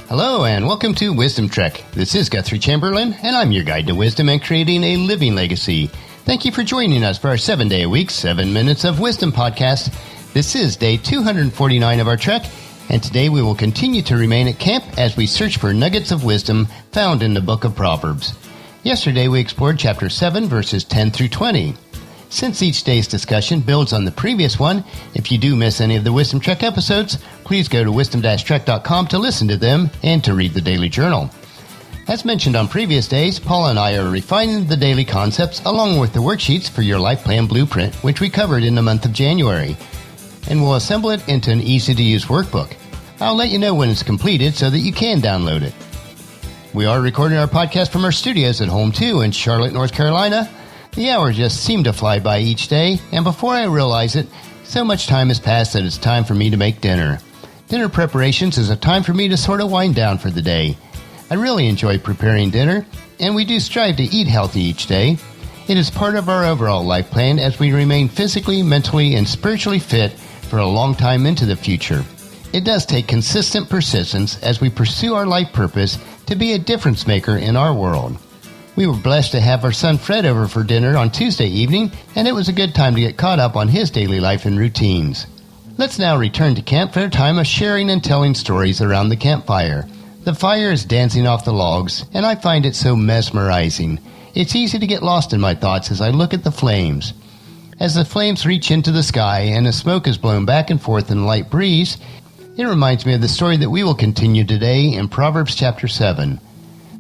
Hello and welcome to Wisdom Trek. This is Guthrie Chamberlain and I'm your guide to wisdom and creating a living legacy. Thank you for joining us for our 7-day-a-week, 7 Minutes of Wisdom podcast. This is day 249 of our trek, and today we will continue to remain at camp as we search for nuggets of wisdom found in the book of Proverbs. Yesterday we explored chapter 7 verses 10 through 20. Since each day's discussion builds on the previous one, if you do miss any of the Wisdom Trek episodes, please go to wisdom-trek.com to listen to them and to read the daily journal. As mentioned on previous days, Paul and I are refining the daily concepts along with the worksheets for your life plan blueprint, which we covered in the month of January, and we'll assemble it into an easy-to-use workbook. I'll let you know when it's completed so that you can download it. We are recording our podcast from our studios at home too in Charlotte, North Carolina. The hours just seem to fly by each day, and before I realize it, so much time has passed that it's time for me to make dinner. Dinner preparations is a time for me to sort of wind down for the day. I really enjoy preparing dinner, and we do strive to eat healthy each day. It is part of our overall life plan as we remain physically, mentally, and spiritually fit for a long time into the future. It does take consistent persistence as we pursue our life purpose to be a difference maker in our world. We were blessed to have our son Fred over for dinner on Tuesday evening, and it was a good time to get caught up on his daily life and routines. Let's now return to camp for a time of sharing and telling stories around the campfire. The fire is dancing off the logs, and I find it so mesmerizing. It's easy to get lost in my thoughts as I look at the flames. As the flames reach into the sky and the smoke is blown back and forth in a light breeze, it reminds me of the story that we will continue today in Proverbs chapter 7.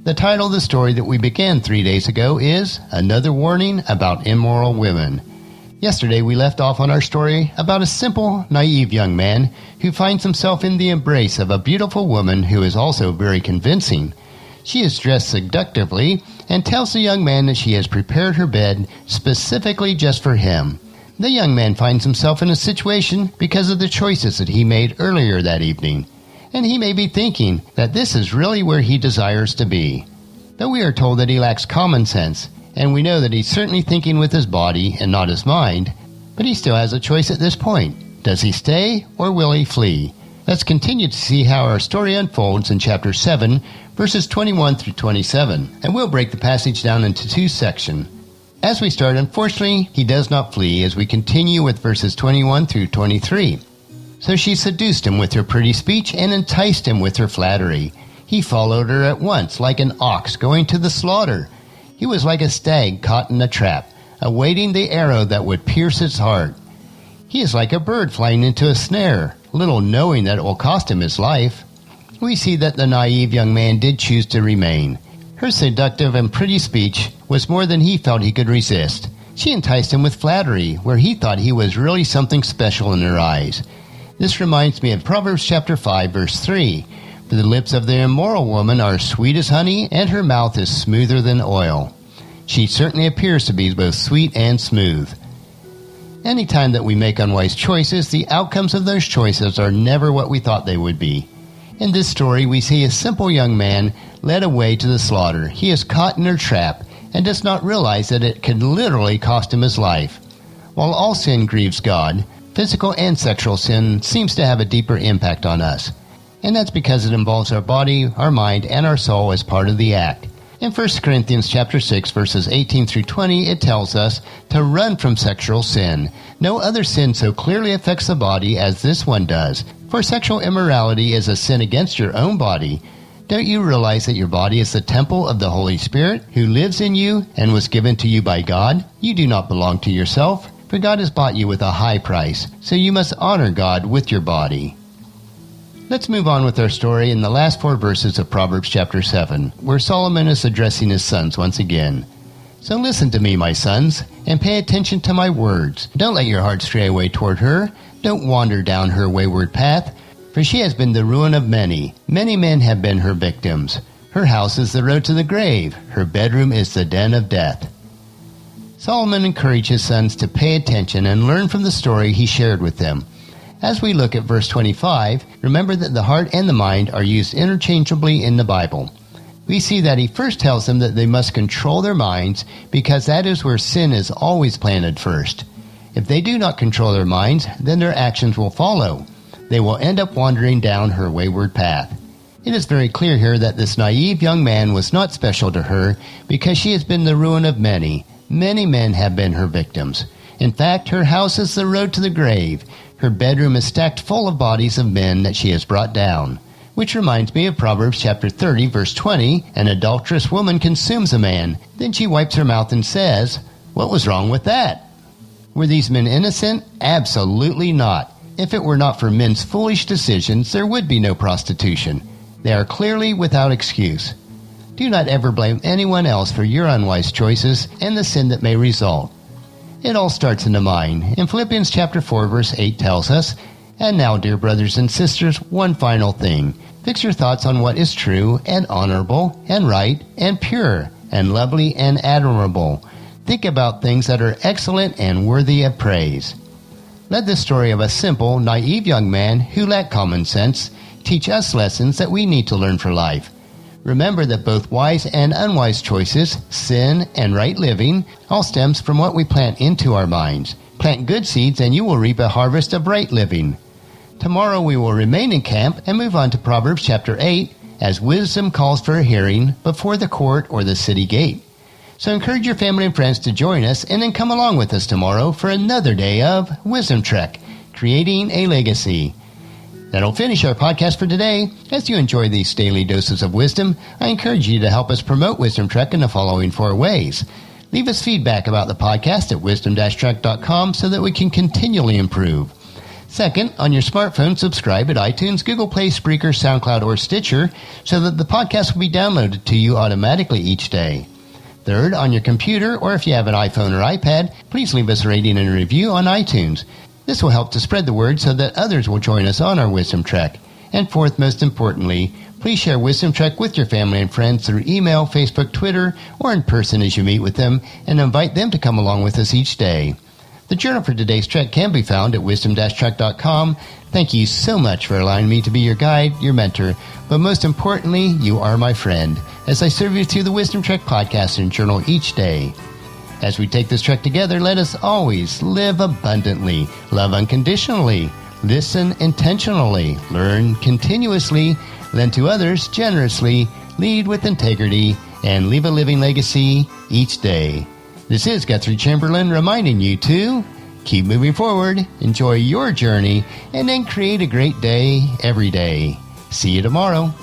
The title of the story that we began 3 days ago is Another Warning About Immoral Women. Yesterday we left off on our story about a simple, naive young man who finds himself in the embrace of a beautiful woman who is also very convincing. She is dressed seductively and tells the young man that she has prepared her bed specifically just for him. The young man finds himself in a situation because of the choices that he made earlier that evening, and he may be thinking that this is really where he desires to be. But we are told that he lacks common sense, and we know that he's certainly thinking with his body and not his mind, but he still has a choice at this point. Does he stay or will he flee? Let's continue to see how our story unfolds in chapter 7, verses 21 through 27, and we'll break the passage down into two sections. As we start, unfortunately, he does not flee as we continue with verses 21 through 23. So she seduced him with her pretty speech and enticed him with her flattery. He followed her at once, like an ox going to the slaughter. He was like a stag caught in a trap, awaiting the arrow that would pierce its heart. He is like a bird flying into a snare, little knowing that it will cost him his life. We see that the naive young man did choose to remain. Her seductive and pretty speech was more than he felt he could resist. She enticed him with flattery, where he thought he was really something special in her eyes. This reminds me of Proverbs chapter 5, verse 3. For the lips of the immoral woman are sweet as honey, and her mouth is smoother than oil. She certainly appears to be both sweet and smooth. Anytime that we make unwise choices, the outcomes of those choices are never what we thought they would be. In this story, we see a simple young man led away to the slaughter. He is caught in her trap and does not realize that it could literally cost him his life. While all sin grieves God, physical and sexual sin seems to have a deeper impact on us, and that's because it involves our body, our mind, and our soul as part of the act. In 1 Corinthians chapter 6, verses 18 through 20, it tells us to run from sexual sin. No other sin so clearly affects the body as this one does, for sexual immorality is a sin against your own body. Don't you realize that your body is the temple of the Holy Spirit, who lives in you and was given to you by God? You do not belong to yourself, for God has bought you with a high price, so you must honor God with your body. Let's move on with our story in the last 4 verses of Proverbs chapter 7, where Solomon is addressing his sons once again. So listen to me, my sons, and pay attention to my words. Don't let your heart stray away toward her. Don't wander down her wayward path, for she has been the ruin of many. Many men have been her victims. Her house is the road to the grave. Her bedroom is the den of death. Solomon encouraged his sons to pay attention and learn from the story he shared with them. As we look at verse 25, remember that the heart and the mind are used interchangeably in the Bible. We see that he first tells them that they must control their minds because that is where sin is always planted first. If they do not control their minds, then their actions will follow. They will end up wandering down her wayward path. It is very clear here that this naive young man was not special to her because she has been the ruin of many. Many men have been her victims. In fact, her house is the road to the grave. Her bedroom is stacked full of bodies of men that she has brought down. Which reminds me of Proverbs chapter 30, verse 20, an adulterous woman consumes a man. Then she wipes her mouth and says, "What was wrong with that?" Were these men innocent? Absolutely not. If it were not for men's foolish decisions, there would be no prostitution. They are clearly without excuse. Do not ever blame anyone else for your unwise choices and the sin that may result. It all starts in the mind. In Philippians chapter 4, verse 8 tells us, "And now, dear brothers and sisters, one final thing. Fix your thoughts on what is true and honorable and right and pure and lovely and admirable. Think about things that are excellent and worthy of praise." Let this story of a simple, naive young man who lacked common sense teach us lessons that we need to learn for life. Remember that both wise and unwise choices, sin and right living, all stems from what we plant into our minds. Plant good seeds and you will reap a harvest of right living. Tomorrow we will remain in camp and move on to Proverbs chapter 8 as wisdom calls for a hearing before the court or the city gate. So encourage your family and friends to join us and then come along with us tomorrow for another day of Wisdom Trek, Creating a Legacy. That'll finish our podcast for today. As you enjoy these daily doses of wisdom, I encourage you to help us promote Wisdom Trek in the following 4 ways. Leave us feedback about the podcast at wisdom-trek.com so that we can continually improve. Second, on your smartphone, subscribe at iTunes, Google Play, Spreaker, SoundCloud, or Stitcher so that the podcast will be downloaded to you automatically each day. Third, on your computer, or if you have an iPhone or iPad, please leave us a rating and a review on iTunes. This will help to spread the word so that others will join us on our Wisdom Trek. And fourth, most importantly, please share Wisdom Trek with your family and friends through email, Facebook, Twitter, or in person as you meet with them, and invite them to come along with us each day. The journal for today's trek can be found at wisdom-trek.com. Thank you so much for allowing me to be your guide, your mentor, but most importantly, you are my friend, as I serve you through the Wisdom Trek podcast and journal each day. As we take this trek together, let us always live abundantly, love unconditionally, listen intentionally, learn continuously, lend to others generously, lead with integrity, and leave a living legacy each day. This is Guthrie Chamberlain reminding you to keep moving forward, enjoy your journey, and then create a great day every day. See you tomorrow.